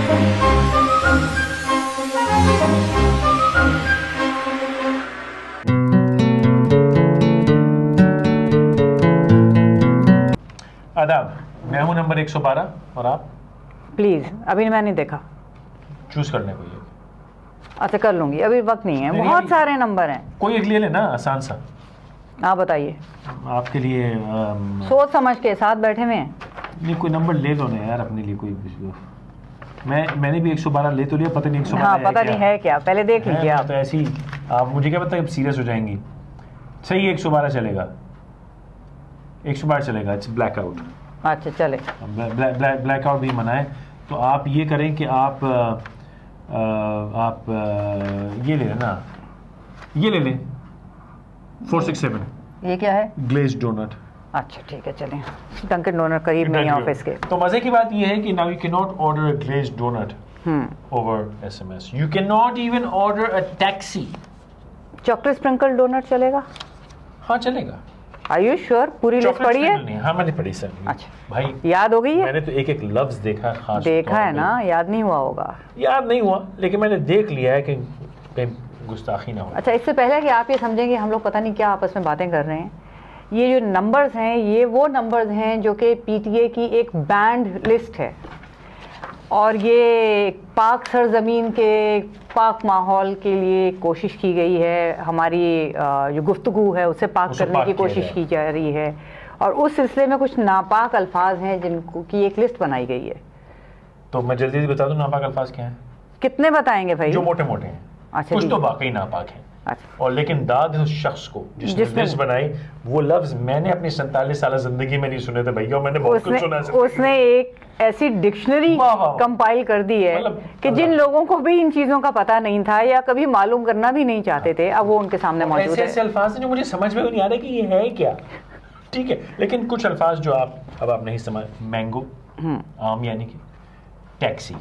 आदाब, मैं हूं नंबर 112 और आप? प्लीज, अभी मैंने देखा। चूज करने को ये। अच्छा, कर लूंगी, अभी वक्त नहीं है। बहुत सारे नंबर हैं, कोई एक ले लेना आसान सा। आप बताइए। आपके लिए सोच समझ के साथ बैठे हुए हैं। नहीं, कोई नंबर ले लो ना यार अपने लिए कोई। मैंने भी 112 ले तो लिया, पता नहीं 112 हाँ, पता नहीं है क्या, पहले देख लीजिए आप। तो ऐसे ही आप मुझे क्या पता है, सीरियस हो जाएंगी। सही है, 112 चलेगा, 112 चलेगा। It's blackout. अच्छा, चले। ब्लैकआउट भी मना है। तो आप ये करें कि आप ये ले लेना, ये ले लें 467। ये क्या है? Glazed donut. अच्छा, ठीक है, चलें। डंकिन डोनट करीब नहीं है ऑफिस के। तो मजे की बात ये है कि now you can not order a glazed donut over SMS. You can not even order a taxi. Chocolate sprinkle donut चलेगा? हाँ, चलेगा। Are you sure? पूरी लिस्ट पढ़ी है? हाँ, मैंने पढ़ी सर। अच्छा भाई, याद हो गई है? मैंने तो एक एक लफ्ज देखा, खास देखा है ना, याद नहीं हुआ होगा। याद नहीं हुआ, लेकिन मैंने देख लिया है कि कहीं गुस्ताखी ना हो। अच्छा, इससे पहले कि आप ये समझेंगे हम लोग पता नहीं क्या आपस में बातें कर रहे हैं, ये जो नंबर्स हैं ये वो नंबर्स हैं जो कि PTA की एक बैंड लिस्ट है, और ये पाक सरजमीन के पाक माहौल के लिए कोशिश की गई है। हमारी जो गुफ्तगू है उसे पाक करने की कोशिश की जा रही है, और उस सिलसिले में कुछ नापाक अल्फाज हैं जिनको की एक लिस्ट बनाई गई है। तो मैं जल्दी बता दूं नापाक अल्फाज क्या हैं? कितने बताएंगे भाई? जो मोटे मोटे हैं। अच्छा, कुछ तो वाकई नापाक हैं। अच्छा। और लेकिन दाद है उस शख्स को जिसने लिस्ट बनाई। वो लफ्ज मैंने अपनी 47 साल जिंदगी में नहीं सुने थे भैया, मैंने बहुत कुछ सुना है। उसने एक ऐसी डिक्शनरी कंपाइल कर दी है कि जिन लोगों को भी इन चीज़ों का पता नहीं था या कभी मालूम करना भी नहीं चाहते थे, अब वो उनके सामने मौजूद है। ऐसे अल्फाज हैं जो मुझे समझ में नहीं आ रहे कि ये है क्या। ठीक है, लेकिन कुछ अल्फाज जो आप नहीं समझ। मैंगो, आम यानी कि टैक्सी,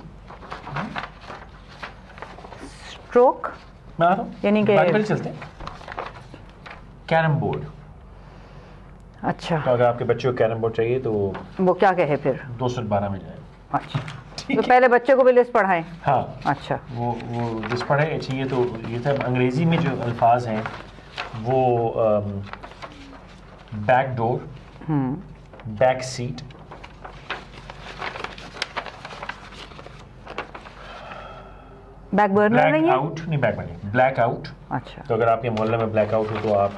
स्ट्रोक, मैं आ रहा हूँ यानी कि चलते हैं। Carrom board. अच्छा, तो अगर आपके बच्चे को कैरम बोर्ड चाहिए तो वो क्या कहे फिर? 212 में जाए। अच्छा, तो पहले बच्चे को भी लिस्ट पढ़ाएं। हाँ, अच्छा, वो लिस्ट पढ़े चाहिए। तो ये सब अंग्रेजी में जो अल्फाज हैं वो back door, back seat, back burner नहीं है? आउट नहीं, बैक बर्नर, ब्लैक आउट। अच्छा, तो अगर आपके मोहल्ले में ब्लैक आउट हो तो आप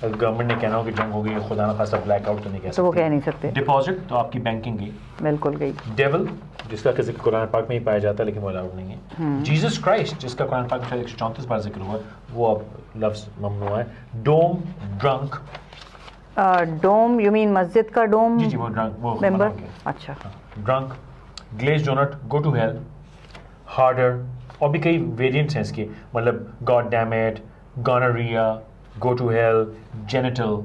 गवर्नमेंट ने कहना हो कि जंग हो गई है, खुदा ना खासा ब्लैक आउट तो नहीं कह सकते। तो वो कह नहीं सकते। डिपॉजिट, तो आपकी बैंकिंग गई, बिल्कुल गई। डेविल, जिसका जिक्र कुरान पाक में ही पाया जाता है लेकिन वो अलाउड नहीं है। जीसस क्राइस्ट, जिसका कुरान पाक में 134 बार जिक्र हुआ, वो अब लफ्ज ममनू है। Dome, drunk. Dome you mean मस्जिद का डोम? जी, वो ड्रंक, वो मेंबर। अच्छा, drunk, glazed donut, go to hell, harder. और भी कई वेरिएंट्स हैं इसके, मतलब god damn it, gonorrhoea, go to hell, genital,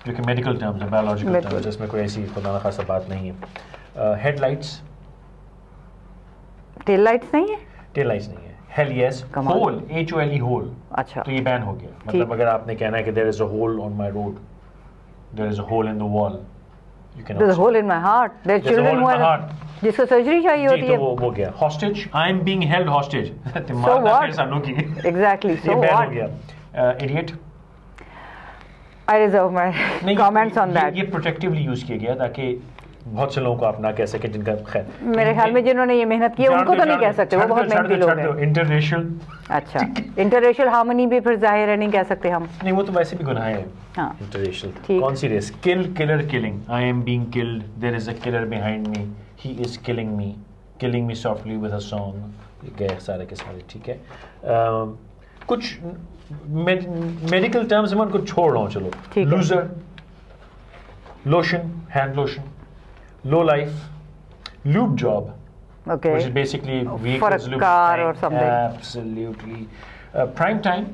जो कि मेडिकल टर्म्स है, बायोलॉजिकल टर्म्स, जिसमें कोई ऐसी खुदा ना खासा बात नहीं है। हेडलाइट्स, टेल लाइट्स नहीं है? टेल लाइट्स नहीं है। Hell yes, hole, HOLE, hole. अच्छा, तो ये बैन हो गया। मतलब अगर आपने कहना है कि there is a hole on my road, there is a hole in the wall, you can there is a hole in my heart, there children who जिसको सर्जरी चाहिए होती है। तो वो गया। Hostage, I am being held hostage. So what? Exactly, so what? हो गया। Idiot, I reserve my comments on that. ये प्रोटेक्टिवली यूज किया गया ताकि बहुत से लोगों को आप ना कह सके जिनका खैर। मेरे ख्याल में जिन्होंने ये मेहनत की है उनको तो नहीं कह सकते, वो बहुत मेहनती लोग हैं। इंटररेशियल, अच्छा, इंटररेशियल हार्मनी भी फिर जाहिर है नहीं कह सकते हम। नहीं, वो तो वैसे भी गुनाह है। हाँ, इंटररेशियल। कौन सी race? Kill, killer, killing, I am being killed, there is a killer behind me, he is killing me softly with a song. ये गए सारे के सारे। ठीक है, कुछ मेडिकल टर्म्स में उनको छोड़ रहा हूँ, चलो। Loser, lotion, hand lotion, low life, lube job, okay, which is basically vehicles for a car or something. Absolutely. Prime time.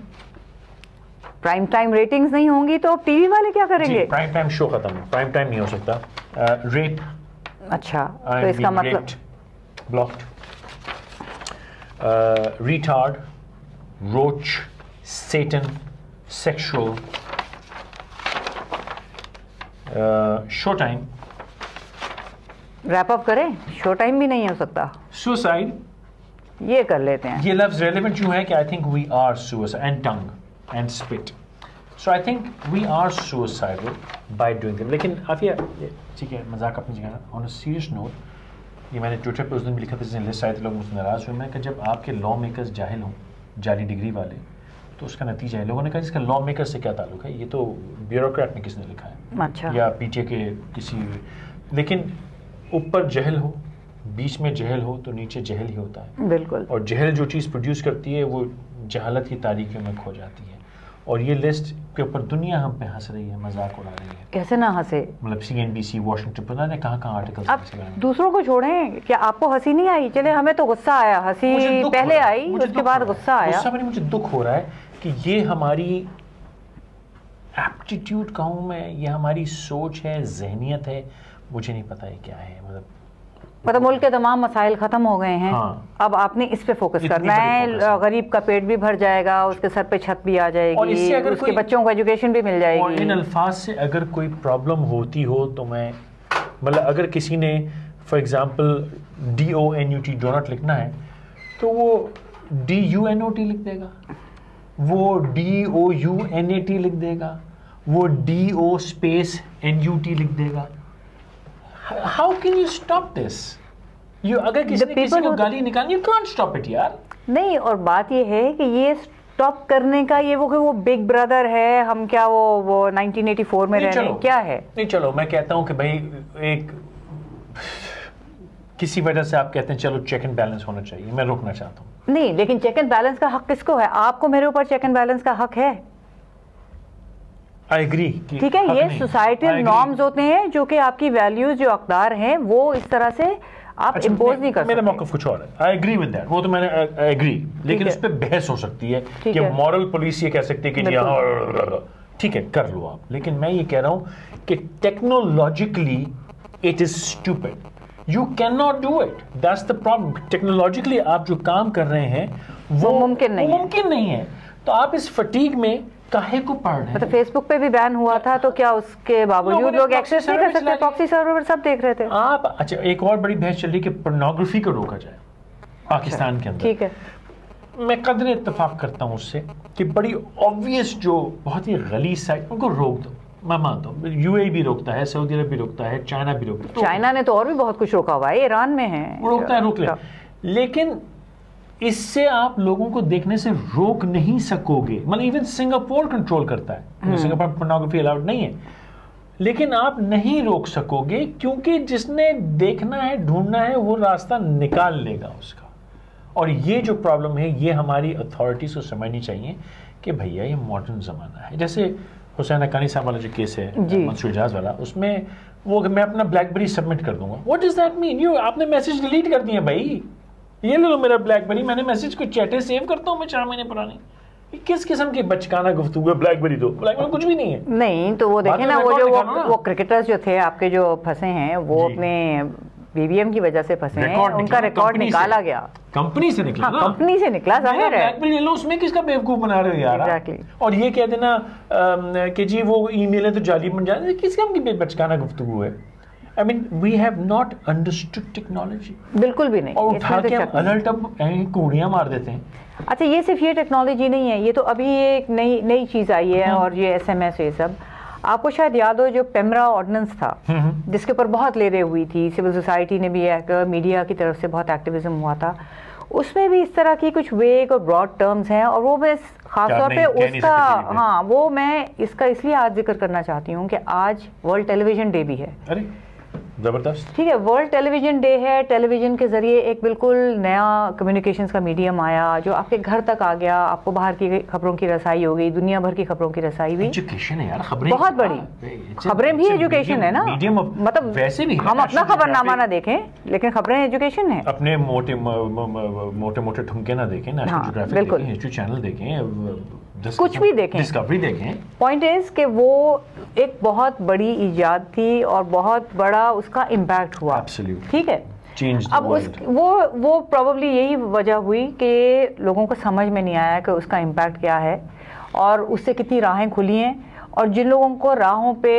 Prime time ratings नहीं होंगी तो टीवी वाले क्या करेंगे? प्राइम टाइम शो खत्म, प्राइम टाइम नहीं हो सकता। रेप, अच्छा, तो इसका मतलब blocked. Retard, roach, satan, sexual. Show time, wrap up करें, शो टाइम भी नहीं हो सकता। सुसाइड, ये कर लेते हैं। ये लफ्ज रेलेवेंट क्यों है कि I think we are suicide and tongue and spit, so I think we are suicidal by doing this. लेकिन आप ये ठीक है, मजाक अपनी जगह, ऑन अ सीरियस नोट, ये मैंने ट्विटर पे उस दिन भी लिखा था, जिस दिन लिस्ट आए थे लोग मुझसे नाराज़ हुए मैं कि जब आपके लॉ मेकर्स जाहिल हों, जाली डिग्री वाले, तो उसका नतीजा है लोगों ने कहा इसका लॉ मेकर से क्या ताल्लुक है, ये तो ब्यूरोक्रेट ने किसने लिखा है, अच्छा, या पीटीए के किसी। लेकिन ऊपर जहल हो, बीच में जहल हो, तो नीचे जहल ही होता है। बिल्कुल। और जहल जो चीज़ प्रोड्यूस करती है वो जहालत की तारीकियों में खो जाती है। और ये लिस्ट के ऊपर दुनिया हम पे हंस रही है, मजाक उड़ा रही है। कैसे ना हंसे, मतलब CNBC, वॉशिंगटन, पता नहीं कहाँ आर्टिकल्स। अब दूसरों को छोड़ें, क्या आपको हंसी नहीं आई? चले, हमें तो गुस्सा आया, हंसी पहले आई, उसके बाद गुस्सा आया। मुझे दुख हो रहा है कि ये हमारी एप्टीट्यूड कहूँ मैं, ये हमारी सोच है, जहनियत है, मुझे नहीं पता है क्या है। मतलब मुल्क के तमाम मसाइल ख़त्म हो गए हैं। हाँ। अब आपने इस पे फोकस करना है। गरीब का पेट भी भर जाएगा, उसके सर पे छत भी आ जाएगी, और उसके बच्चों को एजुकेशन भी मिल जाएगी। और इन अल्फाज से अगर कोई प्रॉब्लम होती हो तो मैं मतलब अगर किसी ने फॉर एग्जांपल DONUT डोनट लिखना है तो वो DUNOT लिख देगा, वो DOUNAT लिख देगा, वो DO स्पेस NUT लिख देगा। How can you stop this? अगर किसी को गाली निकालनी, you can't stop it यार। नहीं, और बात ये है कि ये स्टॉप करने का ये वो बिग ब्रदर है, हम क्या वो 1984 में रह रहे हैं, क्या है? नहीं, चलो मैं कहता हूँ कि भाई एक किसी वजह से आप कहते हैं चलो चेक एंड बैलेंस होना चाहिए, मैं रोकना चाहता हूँ। नहीं, लेकिन चेक एंड बैलेंस का हक किसको है? आपको मेरे ऊपर चेक एंड बैलेंस का हक है। I agree, ठीक है, ये सोसाइटल नॉर्म्स होते हैं जो कि आपकी वैल्यूज जो अक़दार हैं वो इस तरह से आप इम्पोज नहीं कर सकते। मेरा मौक़िफ़ कुछ और है, आई एग्री विद दैट, वो तो मैंने एग्री, लेकिन उस पर बहस हो सकती है कि मॉरल पुलिस ये कह सकती है कि यहाँ ठीक है कर लो आप, लेकिन मैं ये कह रहा हूँ कि technologically it is stupid, you can not do it, that's the problem. Technologically आप जो काम कर रहे हैं वो मुमकिन नहीं है, तो आप इस फटीग में काहे को पढ़ रहे हैं? मतलब फेसबुक पे भी बैन हुआ था तो क्या उसके बावजूद लोग एक्सेस नहीं कर सकते? प्रॉक्सी सर्वर सब देख रहे थे आप। अच्छा, एक और बड़ी बहस चल रही कि पोर्नोग्राफी को रोका जाए पाकिस्तान के अंदर। ठीक है, मैं कदर इत्तेफाक करता हूँ उससे कि बड़ी ऑब्वियस जो बहुत ही गलीज साइट उनको रोक दो, मैं मानता हूँ। UAE भी रोकता है, सऊदी अरब भी रोकता है, चाइना भी रोकता है। चाइना ने तो और भी बहुत कुछ रोका हुआ है, ईरान में है, रोकता है, रोक ले, लेकिन इससे आप लोगों को देखने से रोक नहीं सकोगे। मतलब इवन सिंगापुर कंट्रोल करता है, सिंगापुर पोर्नोग्राफी अलाउड नहीं है, लेकिन आप नहीं रोक सकोगे क्योंकि जिसने देखना है, ढूंढना है, वो रास्ता निकाल लेगा उसका। और ये जो प्रॉब्लम है ये हमारी अथॉरिटीज को समझनी चाहिए कि भैया ये मॉडर्न ज़माना है। जैसे हुसैन हक्कानी साहब वाला जो केस है मंसूर इजाज वाला, उसमें वो मैं अपना ब्लैकबेरी सबमिट कर दूंगा, what does that mean? You आपने मैसेज डिलीट कर दिया भाई, ये ले लो मेरा ब्लैकबेरी, मैंने मैसेज को चैटे सेव करता हूँ मैं 4 महीने पुरानी। किस किस्म की बचकाना गुफ्तगू है? ब्लैकबेरी दो, ब्लैकबेरी कुछ भी नहीं है। नहीं तो वो देखे ना, वो क्रिकेटर्स जो थे आपके जो फंसे हैं वो अपने BBM की वजह से फंसे हैं, उनका रिकॉर्ड निकाला गया, कंपनी से निकला। हाँ, कंपनी से निकला, जाहिर है। ब्लैकबेरी ले लो, उसमें किसका बेवकूफ बना रहे हो यार? Exactly. और ये कह देना कि जी वो ईमेल है तो जाली बन जाए, किस किस्म की बचकाना गुफ्तगू है? I mean, we have not understood technology. बिल्कुल भी नहीं। और उठा के अलर्ट अब कूड़ियाँ मार देते हैं। अच्छा, ये सिर्फ ये टेक्नोलॉजी नहीं है, ये तो अभी एक नई चीज़ आई है। और ये SMS ये सब आपको शायद याद हो, जो पेमरा ऑर्डिनेंस था जिसके ऊपर बहुत लेरे हुई थी, सिविल सोसाइटी ने भी, मीडिया की तरफ से बहुत एक्टिविज्म हुआ था, उसमें भी इस तरह की कुछ वेग और ब्रॉड टर्म्स हैं। और वो मैं खासतौर पे उसका, हाँ, वो मैं इसका इसलिए आज जिक्र करना चाहती हूँ कि आज वर्ल्ड टेलीविजन डे भी है। अरे जबरदस्त, ठीक है, वर्ल्ड टेलीविजन डे है। टेलीविजन के जरिए एक बिल्कुल नया कम्युनिकेशंस का मीडियम आया जो आपके घर तक आ गया, आपको बाहर की खबरों की रसाई हो गई, दुनिया भर की खबरों की रसाई हुई। एजुकेशन है यार, खबरें बहुत बड़ी, खबरें भी एजुकेशन है ना, मतलब वैसे भी हम अपना खबरनामा ना देखें लेकिन खबरें एजुकेशन है। अपने मोटे ठुमके ना देखें, नेशनल ज्योग्राफिक देखें, हिस्ट्री चैनल देखें, कुछ भी देखें, डिस्कवरी देखें। पॉइंट इज कि वो एक बहुत बड़ी इजाद थी और बहुत बड़ा उसका इम्पैक्ट हुआ। ठीक है, अब वो प्रोबेबली यही वजह हुई कि लोगों को समझ में नहीं आया कि उसका इम्पैक्ट क्या है और उससे कितनी राहें खुली हैं। और जिन लोगों को राहों पे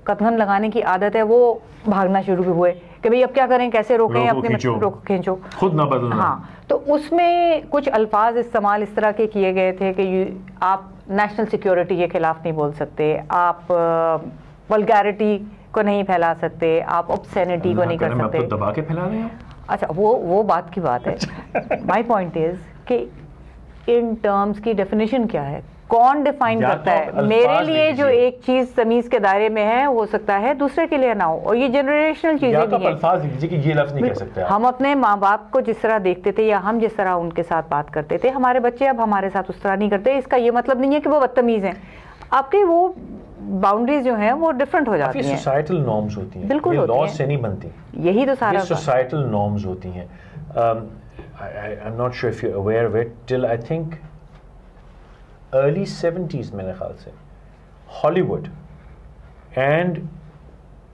कदम लगाने की आदत है वो भागना शुरू हुए। कि भाई अब क्या करें, कैसे रोकें, अपने रोको खींचो, खुद ना बदलना। हाँ, तो उसमें कुछ अल्फाज इस्तेमाल इस तरह के किए गए थे कि आप नेशनल सिक्योरिटी के खिलाफ नहीं बोल सकते, आप वल्गैरिटी को नहीं फैला सकते, आप ऑब्ससेनिटी को नहीं कर सकते। तो दबा के फैला रहे हैं। अच्छा, वो बात की बात है। माय पॉइंट इज कि इन टर्म्स की डेफिनेशन क्या है, कौन डिफाइन करता है? मेरे लिए जो एक चीज तमीज के दायरे में है हो सकता है दूसरे के लिए ना हो, और ये जनरेशनल चीजें भी हैं। अल्फाज लिख लीजिए कि ये लफ्ज नहीं कह सकते। हम अपने माँ बाप को जिस तरह देखते थे या हम जिस तरह उनके साथ बात करते थे, हमारे बच्चे अब हमारे साथ उस तरह नहीं करते। इसका ये मतलब नहीं है कि वो बदतमीज हैं, आपके वो बाउंड्रीज जो हैं वो डिफरेंट हो जाती हैं। सोसाइटल नॉर्म्स होती हैं, बिल्कुल होती हैं, लॉ से नहीं बनती। यही तो सारा सोसाइटल नॉर्म्स होती हैं। I am not sure if you aware of it, till I think early 70s मेरे ख्याल से हॉलीवुड एंड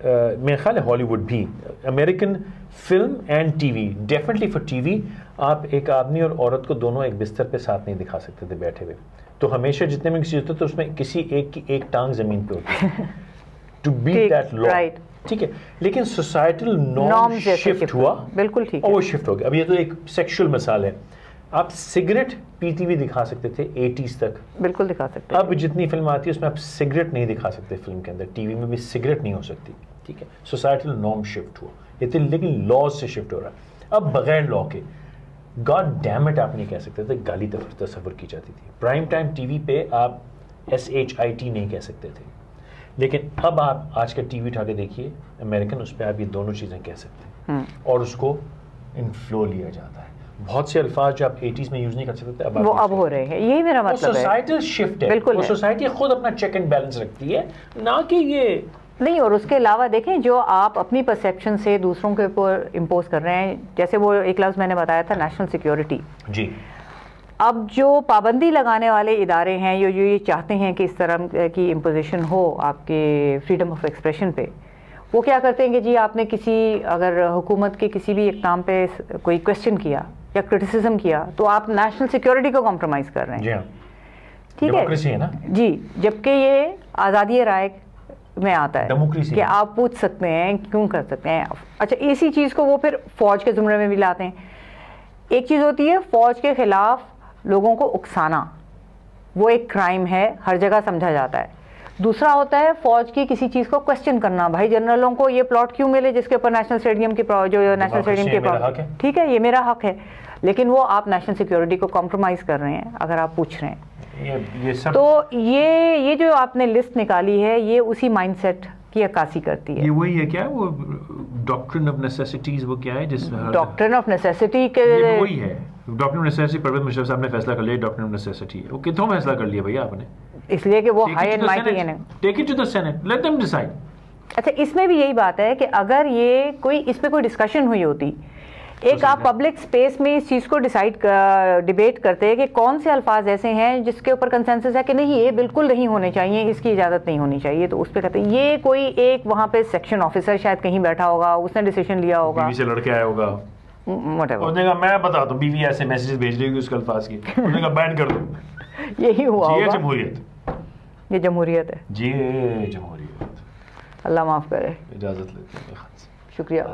मेरे ख्याल है हॉलीवुड भी, American film and TV, definitely for TV, आप एक आदमी और औरत को दोनों एक बिस्तर पे साथ नहीं दिखा सकते थे बैठे हुए। तो हमेशा जितने में किसी होते तो उसमें किसी एक की एक टांग जमीन पे होती है टू बीट दैट लॉ, ठीक है। लेकिन सोसाइटल नॉर्म शिफ्ट हुआ, बिल्कुल ठीक है, और वो शिफ्ट हो गया। अब ये तो एक सेक्सुअल मिसाल है, आप सिगरेट पीती हुई दिखा सकते थे 80s तक, बिल्कुल दिखा सकते। अब जितनी फिल्म आती है उसमें आप सिगरेट नहीं दिखा सकते फिल्म के अंदर, टीवी में भी सिगरेट नहीं हो सकती, ठीक है। सोसाइटल नॉर्म शिफ्ट हुआ ये तो, लेकिन लॉज से शिफ्ट हो रहा है। अब बगैर लॉ के गॉड डैम इट आप नहीं कह सकते थे, गाली तस्वर की जाती थी। प्राइम टाइम टीवी पे आप SHIT नहीं कह सकते थे, लेकिन अब आप आज का टीवी उठा के देखिए अमेरिकन, उस पर आप ये दोनों चीज़ें कह सकते हैं और उसको इन्फ्लो लिया जाता है। बहुत से अल्फाज जो आप 80s में यूज नहीं कर सकते थे वो अब हो रहे हैं, यही मेरा मतलब है। सोसाइटल शिफ्ट है, बिल्कुल, सोसाइटी खुद अपना चेक एंड बैलेंस रखती है, ना कि ये नहीं। और उसके अलावा देखें, जो आप अपनी परसेप्शन से दूसरों के ऊपर इम्पोज कर रहे हैं, जैसे वो एक लफ्ज़ मैंने बताया था नेशनल सिक्योरिटी जी। अब जो पाबंदी लगाने वाले इदारे हैं जो ये चाहते हैं कि इस तरह की इम्पोजिशन हो आपके फ्रीडम ऑफ एक्सप्रेशन पे, वो क्या करते हैं कि जी आपने किसी अगर हुकूमत के किसी भी इक़दाम पे कोई क्वेश्चन किया या क्रिटिसिज्म किया तो आप नेशनल सिक्योरिटी को कॉम्प्रोमाइज़ कर रहे हैं, ठीक है ना जी। जबकि ये आज़ादी राय में आता है कि आप पूछ सकते हैं, क्यों कर सकते हैं। अच्छा, इसी चीज़ को वो फिर फौज के ज़ुमरे में भी लाते हैं। एक चीज़ होती है फौज के ख़िलाफ़ लोगों को उकसाना, वो एक क्राइम है, हर जगह समझा जाता है। दूसरा होता है फौज की किसी चीज़ को क्वेश्चन करना, भाई जनरलों को ये प्लॉट क्यों मिले जिसके ऊपर नेशनल स्टेडियम की जो नेशनल स्टेडियम के प्लॉट, ठीक है ये मेरा हक है, लेकिन वो आप नेशनल सिक्योरिटी को कॉम्प्रोमाइज़ कर रहे हैं अगर आप पूछ रहे हैं। ये सब तो ये जो आपने लिस्ट निकाली है ये उसी माइंडसेट की अक्कासी करती है। ये वही है क्या, वो डॉक्ट्रिन ऑफ नेसेसिटीज, वो क्या है जिस डॉक्ट्रिन ऑफ नेसेसिटी के वही है doctrine of necessity. Parvez Musharraf साहब ने फैसला कर लिया डॉक्ट्रिन ऑफ नेसेसिटी, वो कितनों फैसला कर लिया भैया आपने, इसलिए कि वो हाई एंड माइटी है। Take it to the senate, let them decide. अच्छा, इसमें भी यही बात है कि अगर ये कोई इस पे कोई डिस्कशन हुई होती, एक आप पब्लिक स्पेस में इस चीज़ को डिबेट करते हैं कि कौन से अल्फाज ऐसे हैं जिसके ऊपर कंसेंसस है कि नहीं ये बिल्कुल नहीं होने चाहिए, इसकी इजाज़त नहीं होनी चाहिए, तो उस पर कहते हैं ये कोई एक वहाँ पे सेक्शन ऑफिसर शायद कहीं बैठा होगा, उसने डिसीजन लिया होगा, बीवी से लड़के आया होगा, उसने कहा मैं बता दूं बीवी ऐसे मैसेजेस भेज रही होगी उसके अल्फाज की, उसने कहा बैन कर दो। यही हुआ होगा। ये जमहूरियत, ये जमहूरियत है जी, जमहूरियत। अल्लाह माफ़ करे। इजाज़त लेते हैं, शुक्रिया।